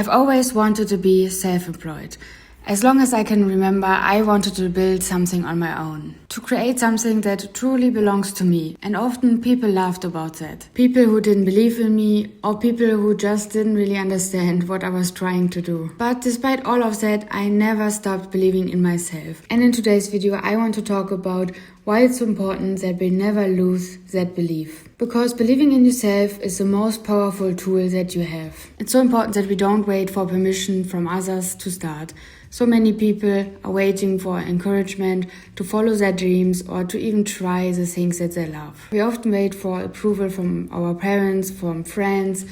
I've always wanted to be self-employed. As long as I can remember, I wanted to build something on my own, to create something that truly belongs to me. And often people laughed about that. People who didn't believe in me, or people who just didn't really understand what I was trying to do. But despite all of that, I never stopped believing in myself. And in today's video, I want to talk about why it's so important that we never lose that belief. Because believing in yourself is the most powerful tool that you have. It's so important that we don't wait for permission from others to start. So many people are waiting for encouragement to follow their dreams or to even try the things that they love. We often wait for approval from our parents, from friends,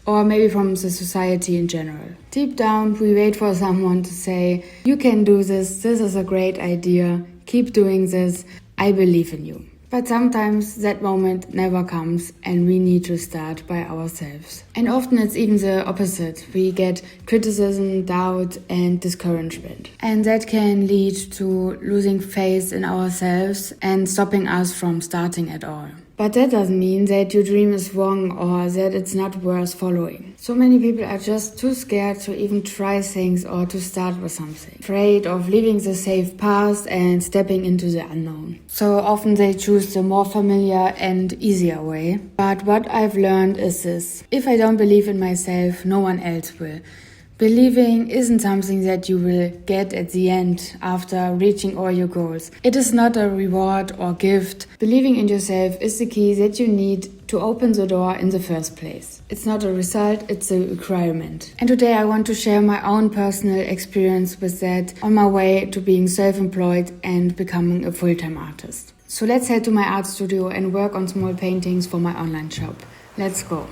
or maybe from the society in general. Deep down, we wait for someone to say, "You can do this is a great idea, keep doing this, I believe in you." But sometimes that moment never comes and we need to start by ourselves. And often it's even the opposite. We get criticism, doubt and discouragement. And that can lead to losing faith in ourselves and stopping us from starting at all. But that doesn't mean that your dream is wrong or that it's not worth following. So many people are just too scared to even try things or to start with something. Afraid of leaving the safe path and stepping into the unknown. So often they choose the more familiar and easier way. But what I've learned is this: if I don't believe in myself, no one else will. Believing isn't something that you will get at the end after reaching all your goals. It is not a reward or gift. Believing in yourself is the key that you need to open the door in the first place. It's not a result, it's a requirement. And today I want to share my own personal experience with that on my way to being self-employed and becoming a full-time artist. So let's head to my art studio and work on small paintings for my online shop. Let's go.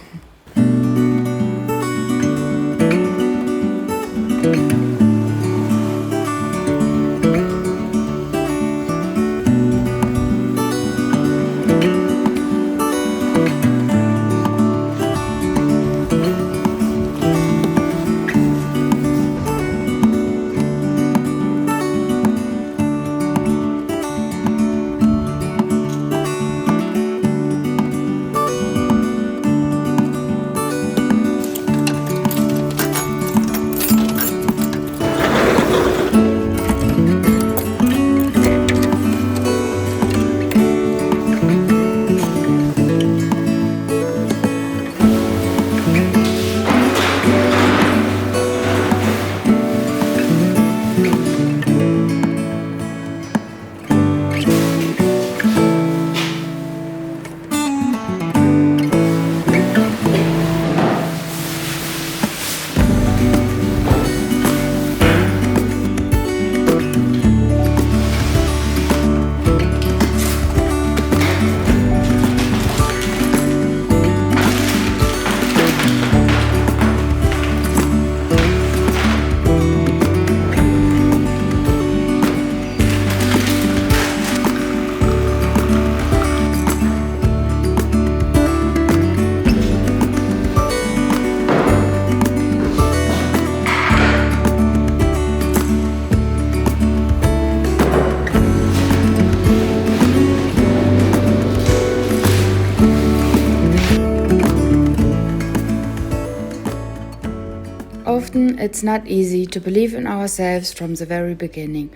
Often it's not easy to believe in ourselves from the very beginning.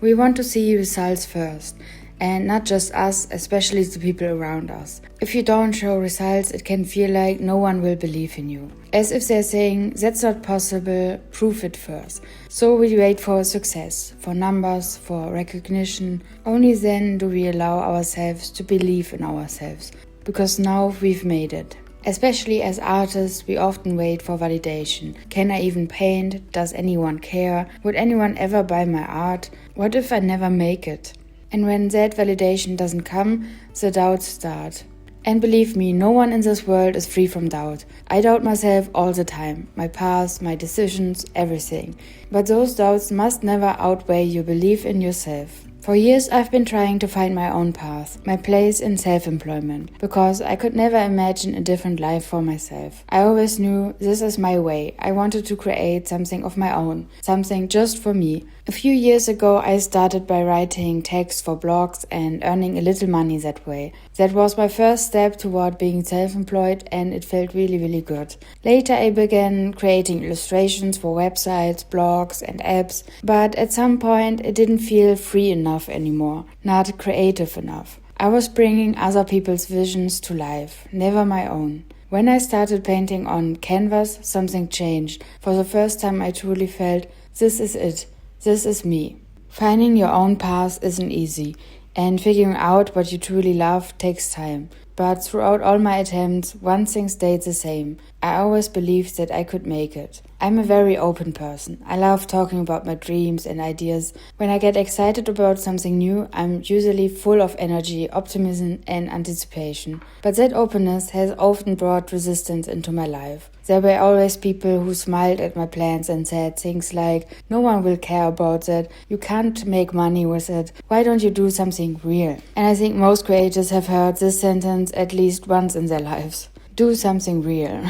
We want to see results first, and not just us, especially the people around us. If you don't show results, it can feel like no one will believe in you. As if they're saying, "That's not possible, prove it first." So we wait for success, for numbers, for recognition. Only then do we allow ourselves to believe in ourselves, because now we've made it. Especially as artists, we often wait for validation. Can I even paint? Does anyone care? Would anyone ever buy my art? What if I never make it? And when that validation doesn't come, the doubts start. And believe me, no one in this world is free from doubt. I doubt myself all the time, my past, my decisions, everything. But those doubts must never outweigh your belief in yourself. For years I've been trying to find my own path, my place in self-employment, because I could never imagine a different life for myself. I always knew this is my way. I wanted to create something of my own, something just for me. A few years ago I started by writing text for blogs and earning a little money that way. That was my first step toward being self-employed, and it felt really good. Later I began creating illustrations for websites, blogs and apps, but at some point it didn't feel free enough anymore, not creative enough. I was bringing other people's visions to life, never my own. When I started painting on canvas, something changed. For the first time I truly felt, this is it, this is me. Finding your own path isn't easy, and figuring out what you truly love takes time. But throughout all my attempts, one thing stayed the same. I always believed that I could make it. I'm a very open person. I love talking about my dreams and ideas. When I get excited about something new, I'm usually full of energy, optimism and anticipation. But that openness has often brought resistance into my life. There were always people who smiled at my plans and said things like, "No one will care about that, you can't make money with it, why don't you do something real?" And I think most creators have heard this sentence at least once in their lives. Do something real.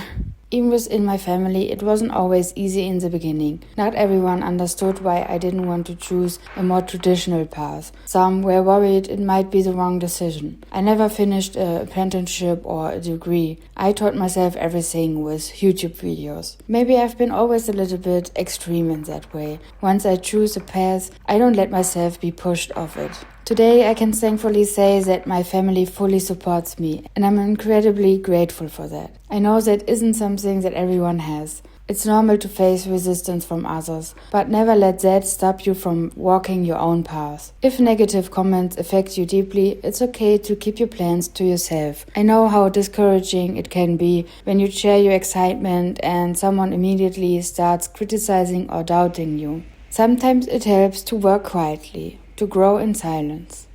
Even within my family, it wasn't always easy in the beginning. Not everyone understood why I didn't want to choose a more traditional path. Some were worried it might be the wrong decision. I never finished an apprenticeship or a degree. I taught myself everything with YouTube videos. Maybe I've been always a little bit extreme in that way. Once I choose a path, I don't let myself be pushed off it. Today I can thankfully say that my family fully supports me, and I'm incredibly grateful for that. I know that isn't something that everyone has. It's normal to face resistance from others, but never let that stop you from walking your own path. If negative comments affect you deeply, it's okay to keep your plans to yourself. I know how discouraging it can be when you share your excitement and someone immediately starts criticizing or doubting you. Sometimes it helps to work quietly, to grow in silence.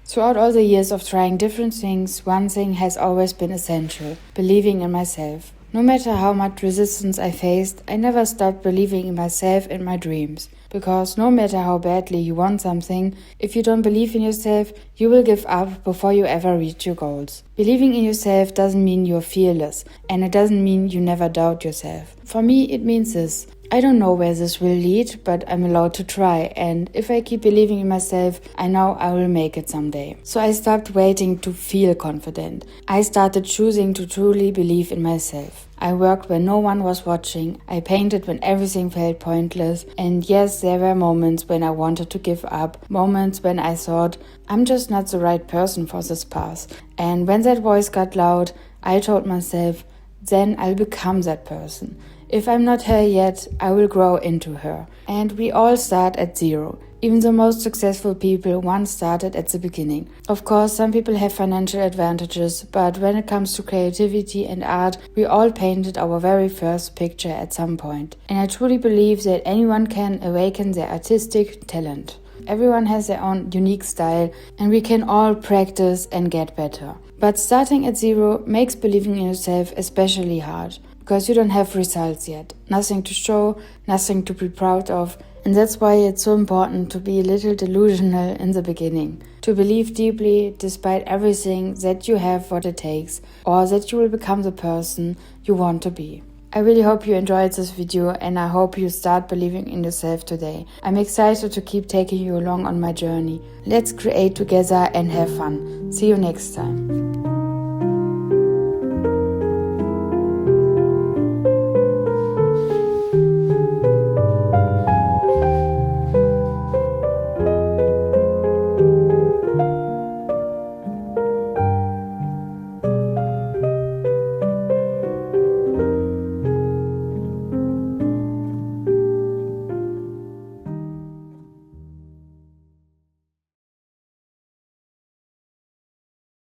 Throughout all the years of trying different things, one thing has always been essential: believing in myself. No matter how much resistance I faced, I never stopped believing in myself and my dreams. Because no matter how badly you want something, if you don't believe in yourself, you will give up before you ever reach your goals. Believing in yourself doesn't mean you're fearless, and it doesn't mean you never doubt yourself. For me, it means this: I don't know where this will lead, but I'm allowed to try, and if I keep believing in myself, I know I will make it someday. So I stopped waiting to feel confident. I started choosing to truly believe in myself. I worked when no one was watching, I painted when everything felt pointless, and yes, there were moments when I wanted to give up, moments when I thought, I'm just not the right person for this path. And when that voice got loud, I told myself, then I'll become that person. If I'm not her yet, I will grow into her. And we all start at zero. Even the most successful people once started at the beginning. Of course, some people have financial advantages, but when it comes to creativity and art, we all painted our very first picture at some point. And I truly believe that anyone can awaken their artistic talent. Everyone has their own unique style, and we can all practice and get better. But starting at zero makes believing in yourself especially hard, because you don't have results yet, nothing to show, nothing to be proud of, and that's why it's so important to be a little delusional in the beginning, to believe deeply despite everything that you have what it takes, or that you will become the person you want to be. I really hope you enjoyed this video, and I hope you start believing in yourself today. I'm excited to keep taking you along on my journey. Let's create together and have fun. See you next time.